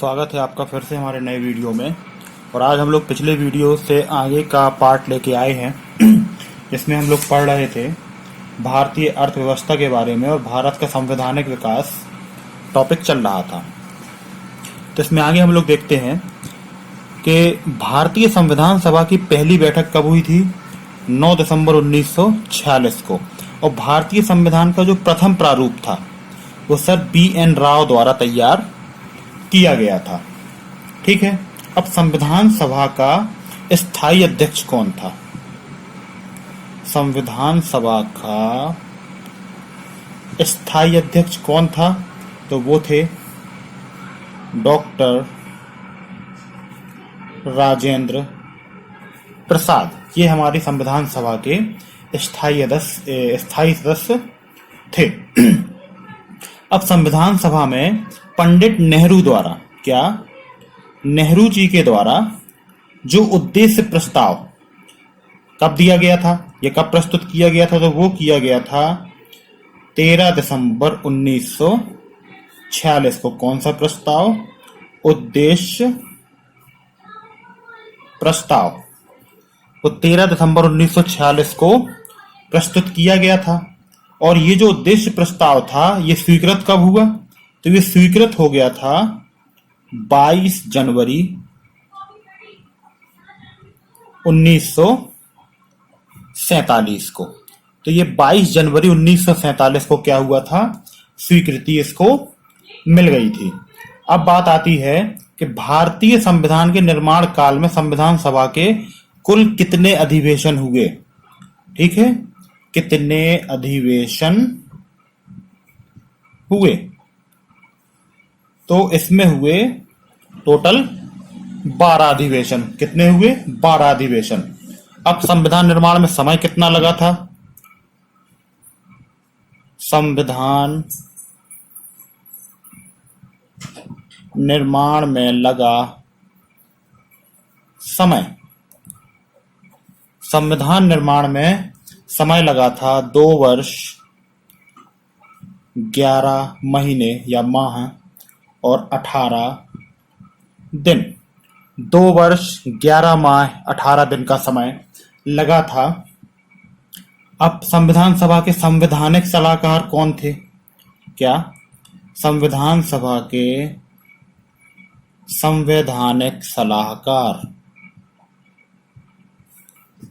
स्वागत है आपका फिर से हमारे नए वीडियो में। और आज हम लोग पिछले वीडियो से आगे का पार्ट लेके आए हैं जिसमें हम लोग पढ़ रहे थे भारतीय अर्थव्यवस्था के बारे में और भारत का संवैधानिक विकास टॉपिक चल रहा था। तो इसमें आगे हम लोग देखते हैं कि भारतीय संविधान सभा की पहली बैठक कब हुई थी? 9 दिसंबर 1946 को। और भारतीय संविधान का जो प्रथम प्रारूप था वो सर B.N. राव द्वारा तैयार किया गया था। ठीक है। अब संविधान सभा का स्थायी अध्यक्ष कौन था? संविधान सभा का स्थायी अध्यक्ष कौन था? तो वो थे डॉक्टर राजेंद्र प्रसाद। ये हमारी संविधान सभा के स्थायी सदस्य थे। अब संविधान सभा में पंडित नेहरू द्वारा नेहरू जी के द्वारा जो उद्देश्य प्रस्ताव कब दिया गया था, ये कब प्रस्तुत किया गया था? तो वो किया गया था 13 दिसंबर 1946 को। कौन सा प्रस्ताव? उद्देश्य प्रस्ताव। वो 13 दिसंबर 1946 को प्रस्तुत किया गया था। और ये जो उद्देश्य प्रस्ताव था ये स्वीकृत कब हुआ? तो ये स्वीकृत हो गया था 22 जनवरी 1947 को। तो ये 22 जनवरी 1947 को क्या हुआ था? स्वीकृति इसको मिल गई थी। अब बात आती है कि भारतीय संविधान के निर्माण काल में संविधान सभा के कुल कितने अधिवेशन हुए? ठीक है, कितने अधिवेशन हुए? तो इसमें हुए टोटल 12 अधिवेशन। कितने हुए? 12 अधिवेशन। अब संविधान निर्माण में समय कितना लगा था? संविधान निर्माण में लगा समय, संविधान निर्माण में समय लगा था 2 वर्ष 11 महीने या माह और 18 दिन। 2 वर्ष 11 माह 18 दिन का समय लगा था। अब संविधान सभा के संवैधानिक सलाहकार कौन थे? क्या संविधान सभा के संवैधानिक सलाहकार,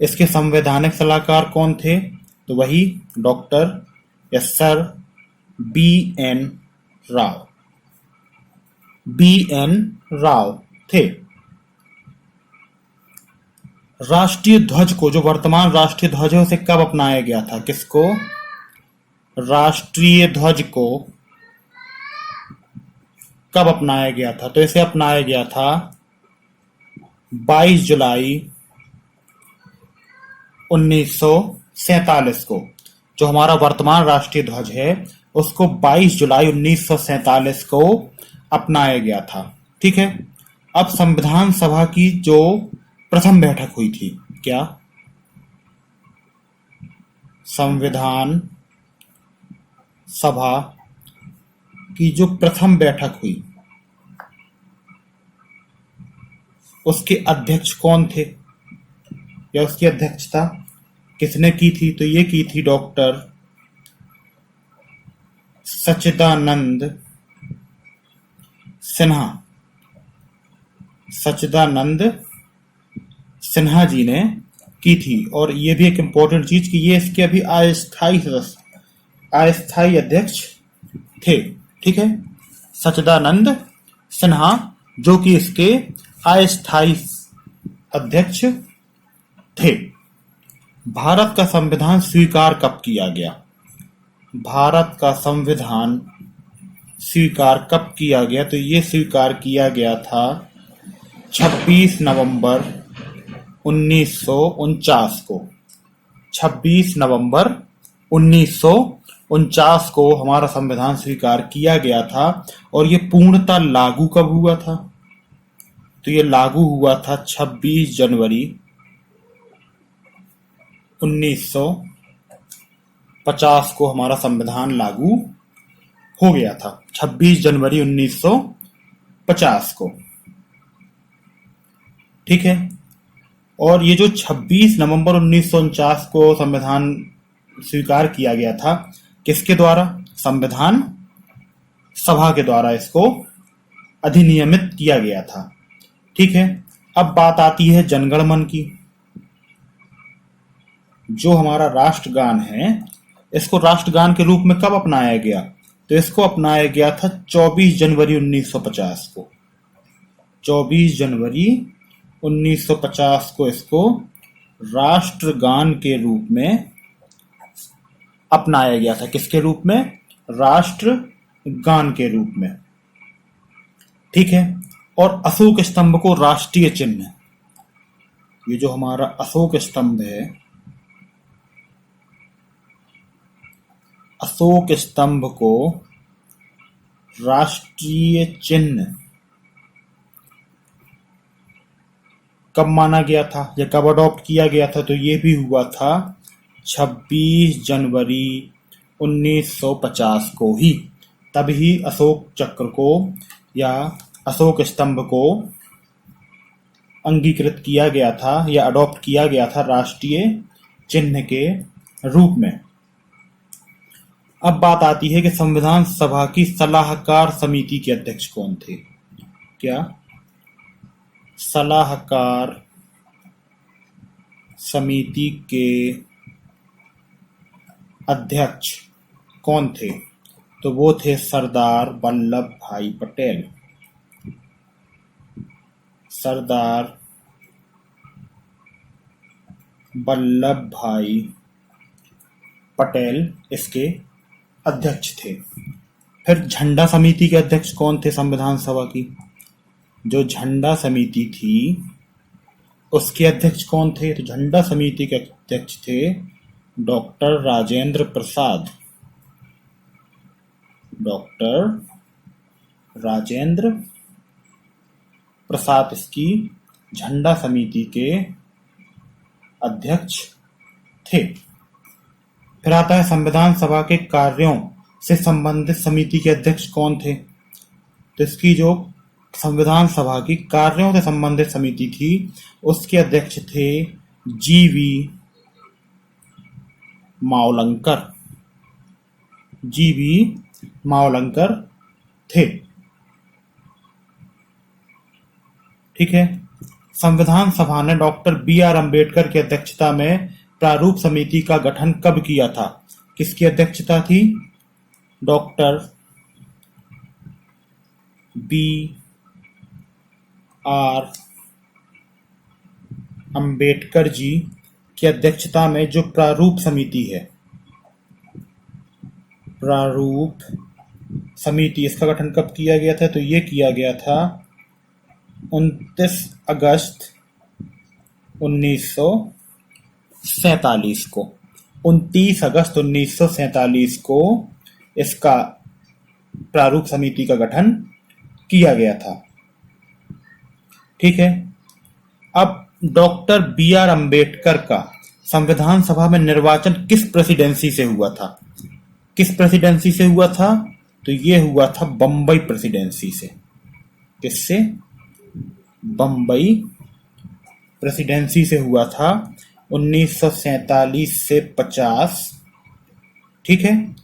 इसके संवैधानिक सलाहकार कौन थे? तो वही डॉक्टर या sir B.N. Rao. B.N. Rao थे। राष्ट्रीय ध्वज को, जो वर्तमान राष्ट्रीय ध्वज है, उसे कब अपनाया गया था? किसको? राष्ट्रीय ध्वज को कब अपनाया गया था? तो इसे अपनाया गया था 22 जुलाई 1947 को। जो हमारा वर्तमान राष्ट्रीय ध्वज है उसको 22 जुलाई 1947 को अपनाया गया था। ठीक है। अब संविधान सभा की जो प्रथम बैठक हुई थी, क्या संविधान सभा की जो प्रथम बैठक हुई उसके अध्यक्ष कौन थे या उसकी अध्यक्षता किसने की थी? तो ये की थी डॉक्टर सच्चिदानंद सिन्हा। सच्चिदानंद सिन्हा जी ने की थी। और ये भी एक इम्पोर्टेंट चीज कि ये इसके अभी अस्थायी अध्यक्ष थे। ठीक है, सच्चिदानंद सिन्हा जो कि इसके अस्थायी अध्यक्ष थे। भारत का संविधान स्वीकार कब किया गया? भारत का संविधान स्वीकार कब किया गया? तो ये स्वीकार किया गया था 26 नवंबर 1949 को। 26 नवंबर 1949 को हमारा संविधान स्वीकार किया गया था। और ये पूर्णतः लागू कब हुआ था? तो ये लागू हुआ था 26 जनवरी 1950 को हमारा संविधान लागू हो गया था। 26 जनवरी 1950 1950 को। ठीक है। और ये जो 26 नवंबर 1949 को संविधान स्वीकार किया गया था, किसके द्वारा? संविधान सभा के द्वारा इसको अधिनियमित किया गया था। ठीक है। अब बात आती है जनगण मन की। जो हमारा राष्ट्रगान है, इसको राष्ट्रगान के रूप में कब अपनाया गया? तो इसको अपनाया गया था 24 जनवरी 1950 को। 24 जनवरी 1950 को इसको राष्ट्रगान के रूप में अपनाया गया था। किसके रूप में? राष्ट्रगान के रूप में। ठीक है। और अशोक स्तंभ को राष्ट्रीय चिन्ह, ये जो हमारा अशोक स्तंभ है, अशोक स्तंभ को राष्ट्रीय चिन्ह कब माना गया था या कब अडॉप्ट किया गया था? तो ये भी हुआ था 26 जनवरी 1950 को ही। तभी अशोक चक्र को या अशोक स्तंभ को अंगीकृत किया गया था या अडॉप्ट किया गया था राष्ट्रीय चिन्ह के रूप में। अब बात आती है कि संविधान सभा की सलाहकार समिति के अध्यक्ष कौन थे? क्या सलाहकार समिति के अध्यक्ष कौन थे? तो वो थे सरदार वल्लभ भाई पटेल। सरदार वल्लभ भाई पटेल इसके अध्यक्ष थे। फिर झंडा समिति के अध्यक्ष कौन थे संविधान सभा की? जो झंडा समिति थी उसके अध्यक्ष कौन थे? तो झंडा समिति के अध्यक्ष थे डॉक्टर राजेंद्र प्रसाद। डॉक्टर राजेंद्र प्रसाद इसकी झंडा समिति के अध्यक्ष थे। फिर आता है संविधान सभा के कार्यों से संबंधित समिति के अध्यक्ष कौन थे? तो इसकी जो संविधान सभा की कार्यों से संबंधित समिति थी उसके अध्यक्ष थे जीवी मावलंकर। जीवी मावलंकर थे। ठीक है। संविधान सभा ने डॉक्टर बी.आर. अम्बेडकर की अध्यक्षता में प्रारूप समिति का गठन कब किया था? किसकी अध्यक्षता थी? Doctor B R. अम्बेडकर जी की अध्यक्षता में जो प्रारूप समिति है, प्रारूप समिति, इसका गठन कब किया गया था? तो ये किया गया था 29 अगस्त 1947 को। 29 अगस्त 1947 को इसका प्रारूप समिति का गठन किया गया था। ठीक है। अब डॉक्टर बी.आर. अम्बेडकर का संविधान सभा में निर्वाचन किस प्रेसिडेंसी से हुआ था? किस प्रेसिडेंसी से हुआ था? तो ये हुआ था बम्बई प्रेसिडेंसी से। किससे? बम्बई प्रेसिडेंसी से हुआ था 1947 से 50। ठीक है।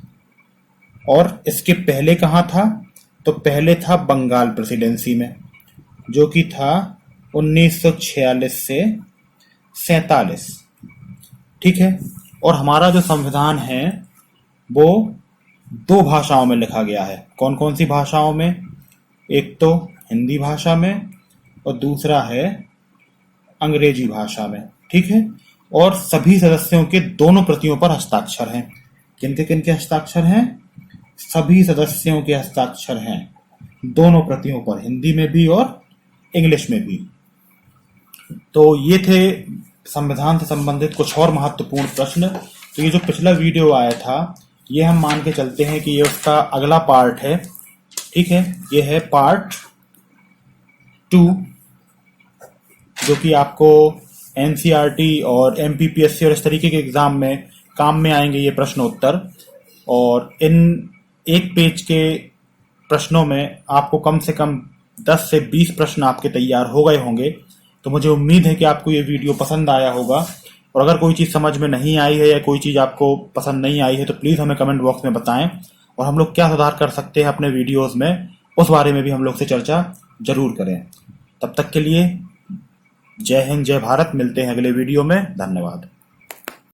और इसके पहले कहाँ था? तो पहले था बंगाल प्रेसिडेंसी में, जो कि था 1946 से 47। ठीक है। और हमारा जो संविधान है वो 2 भाषाओं में लिखा गया है। कौन कौन सी भाषाओं में? एक तो हिंदी भाषा में और दूसरा है अंग्रेजी भाषा में। ठीक है। और सभी सदस्यों के दोनों प्रतियों पर हस्ताक्षर हैं। किनके किनके हस्ताक्षर हैं? सभी सदस्यों के हस्ताक्षर हैं दोनों प्रतियों पर, हिंदी में भी और इंग्लिश में भी। तो ये थे संविधान से संबंधित कुछ और महत्वपूर्ण प्रश्न। तो ये जो पिछला वीडियो आया था ये हम मान के चलते हैं कि ये उसका अगला पार्ट है। ठीक है। ये है पार्ट 2, जो कि आपको एनसीईआरटी और एमपीपीएससी और इस तरीके के एग्जाम में काम में आएंगे ये प्रश्न उत्तर। और इन 1 पेज के प्रश्नों में आपको कम से कम 10 से 20 प्रश्न आपके तैयार हो गए होंगे। तो मुझे उम्मीद है कि आपको ये वीडियो पसंद आया होगा, और अगर कोई चीज़ समझ में नहीं आई है या कोई चीज़ आपको पसंद नहीं आई है तो प्लीज़ हमें कमेंट बॉक्स में बताएं, और हम लोग क्या सुधार कर सकते हैं अपने वीडियोस में, उस बारे में भी हम लोग से चर्चा जरूर करें। तब तक के लिए जय हिंद, जय भारत। मिलते हैं अगले वीडियो में। धन्यवाद।